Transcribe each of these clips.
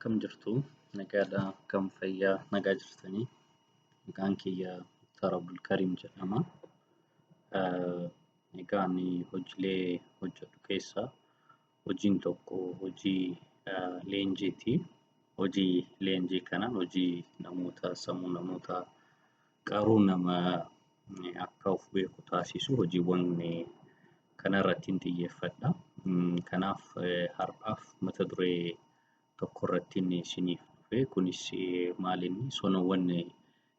Akkam jirtu nagaadhaa akkam fayyaa nagaa jirtanii maqaan kiyya Dr. Abdulkariim jedhama. Egaa ani hojiilee hojjedhu keessaa hojiin tokko hojii leenjiiti. Hojii leenjii kanaan hojii sammuu namootaa qaruu nama akka of beeku taasisu hojiiwwan kanarratti xiyyeeffadha. Kanaaf har'aaf mata duree tokko irratti isiniif dhufe kunis maalinni sonawwan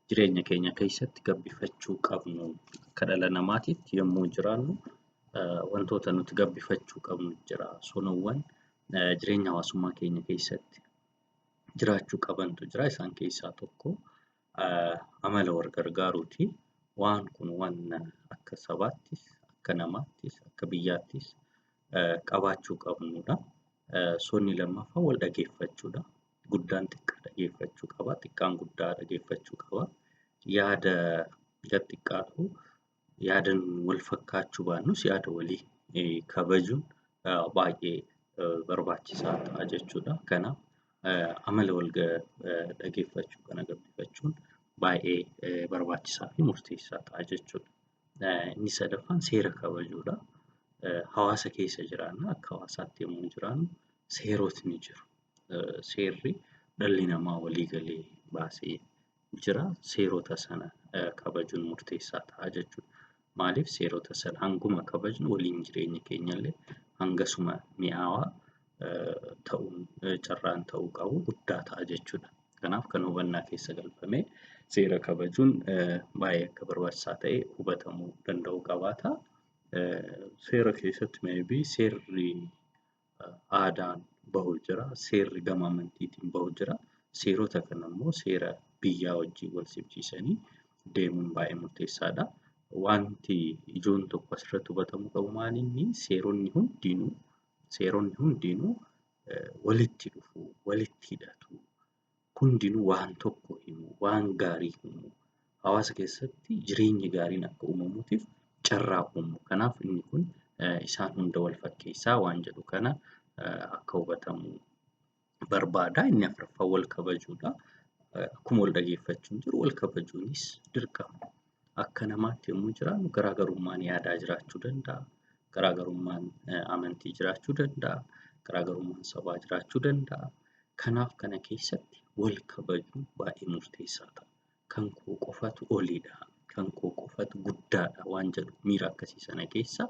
jireenya keenya keessatti gabbifachuu qabnu akka dhala namaatitti yommuu jiraannu wantoota nuti gabbifachuu qabnu jira. Sonawwan jireenya hawaasummaa keenya keessatti jiraachuu qabantu jira. Isaan keessaa tokko amala wal gargaaruuti. Waan kun waan akka sabaattis, akka namaattis, akka biyyaattis qabaachuu qabnudha. Sonni lammaffaa wal dhageeffachuudha. Guddaan xiqqaa dhageeffachuu qaba. Xiqqaan guddaa dhageeffachuu qaba. Yaada xiqqaatu yaadan wal fakkaachuu baannus yaada walii kabajuun baay'ee barbaachisaa ta'a jechuudha. Kanaaf amala wal dhageeffachuu kana gabbifachuun baay'ee barbaachisaa fi murteessaa ta'a jechuudha. Inni sadaffaan seera kabajuudha. Hawaasa keessa jiraanna akka hawaasaatti yommuu jiraannu seerotni jiru. Seerri dhalli namaa walii galee baasee jira. Seerota sana kabajuun murteessaa ta'a jechuudha. Maaliif seerota sana hanguma kabajnu waliin jireenya keenyallee hangasuma mi'aawaa carraan ta'uu qabu guddaa ta'a jechuudha. Kanaaf kan hubannaa keessa galfamee seera kabajuun baay'ee akka barbaachisaa ta'e hubatamuu danda'u qabaata. Seera keessatti maybe seerri aadaan bahu jira. Seerri gama amantiitiin bahu jira. Seerota kana immoo seera biyyaa wajjin wal simsiisanii deemuun baay'ee murteessaadha. Wanti ijoon tokko asirratti hubatamuu qabu maalinni seeronni hundinuu walitti dhufu, walitti hidhatu. Hundinuu waan tokko himu, waan gaarii himu. Hawaasa keessatti jireenyi gaariin akka uumamuutiif carraa uumu. Kanaaf inni kun isaan hunda wal fakkeessaa waan jedhu kana akka hubatamu barbaada. Inni afuraffaa wal kabajuudha. Akkuma wal dhageeffachuun jiru wal kabajuunis dirqama. Akka namaatti yommuu jiraannu garaagarummaan yaadaa jiraachuu danda'a. Garaagarummaan amantii jiraachuu danda'a. Garaagarummaan sabaa jiraachuu danda'a. Kanaaf kana keessatti wal kabajuun baay'ee murteessaa ta'a. Kan koo qofatu oliidha. Kan koo qofatu guddaadha waan jedhu miira akkasii sana keessa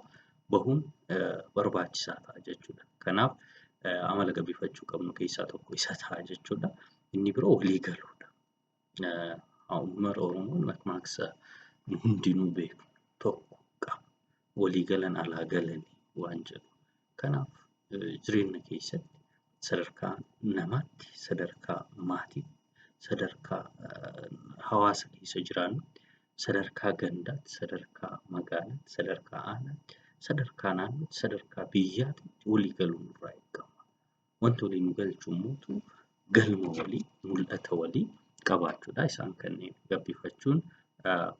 bahuun barbaachisaa ta'a jechuudha. Kanaaf amala gabbifachuu qabnu keessaa tokko isa ta'a jechuudha. Inni biroo walii galuudha. Uummata Oromoon makmaaksa hundinuu beeku tokko qaba. Walii galan alaa galanii waan jedhu. Kanaaf jireenya keessatti sadarkaa namaatti, sadarkaa maatiitti, sadarkaa hawaasa keessa jiraannutti, sadarkaa gandaatti, sadarkaa magaalaatti, sadarkaa aanaatti, sadarkaa naannootti, sadarkaa biyyaatti walii galuun irraa eegama. Wanti walii nu galchu immoo galma walii, mul'ata walii qabaachuudha. Isaan kanneen gabbifachuun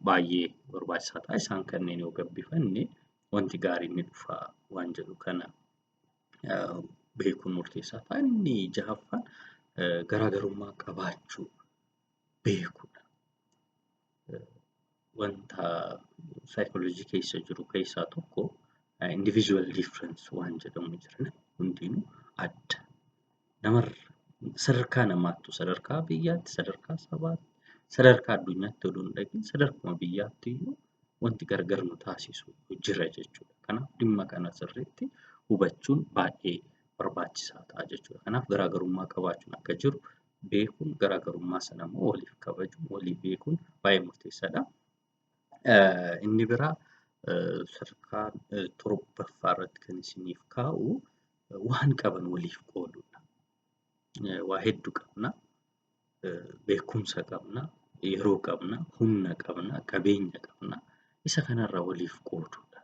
baay'ee barbaachisaa ta'a. Isaan kanneen yoo gabbifanne wanti gaariin ni dhufa waan jedhu kana beekuun murteessaa ta'a. Inni jahaffaan garaagarummaa qabaachuu beekuudha. Wanta saayikooloojii keessa jiru keessaa tokko individual difference waan jedhamu jira. Hundinuu adda. Sadarkaa namaattu, sadarkaa biyyaatti, sadarkaa sabaatti, sadarkaa addunyaatti odoo hin dhaqin sadarkuma biyyaatti iyyuu wanti gargar nu taasisu jira jechuudha. Kanaaf dhimma kana sirriitti hubachuun baay'ee barbaachisaa ta'a jechuudha. Kanaaf garaagarummaa qabaachuun akka jiru beekuun garaagarummaa sana immoo waliif kabajuun walii beekuun baay'ee murteessaadha. Inni biraa sadarkaa torbaffaa irratti kan isiniif kaa'u waan qaban waliif qooduudha. Waa hedduu qabna. Beekumsa qabna. Yeroo qabna. Humna qabna. Qabeenya qabna. Isa kanarraa waliif qooduudha.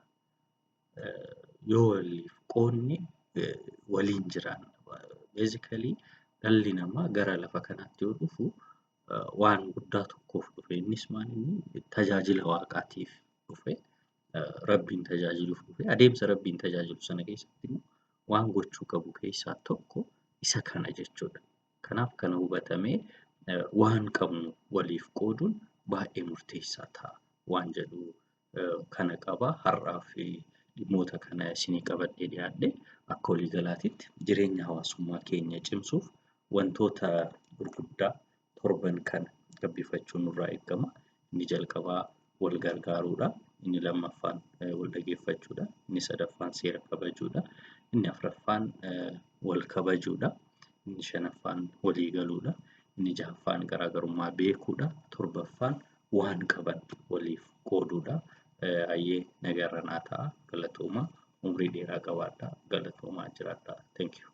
Yoo waliif qoodne waliin jiraanna. Basically dhalli namaa gara lafa kanaatti yoo dhufu waan guddaa tokkoof dhufe. Innis maalinni tajaajila waaqaatiif dhufe. Rabbiin tajaajiluuf dhufe. Adeemsa Rabbiin tajaajilu sana keessatti immoo waan gochuu qabu keessaa tokko isa kana jechuudha. Kanaaf kana hubatamee waan qabnu waliif qooduun baay'ee murteessaa ta'a waan jedhu kana qaba. Har'aa fi dhimmoota kana isinii qabadhee dhiyaadhe akka waliigalaatitti jireenya hawaasummaa keenya cimsuuf wantoota gurguddaa torban kana gabbifachuun nurraa eegama. Inni jalqabaa wal gargaaruudha. Inni lammaffaan wal dhaggeeffachuudha. Inni sadaffaan seera kabajuudha. Inni afuraffaan wal kabajuudha. Inni shanaffaan walii galuudha. Inni jahaffaan garaagarummaa beekuudha. Torbaffaan waan qaban waliif qooduudha. Hayyee nagaan naa ta'a. Galatoomaa. Umrii dheeraa qabaadhaa. Galatoomaa jiraadhaa. Thank you.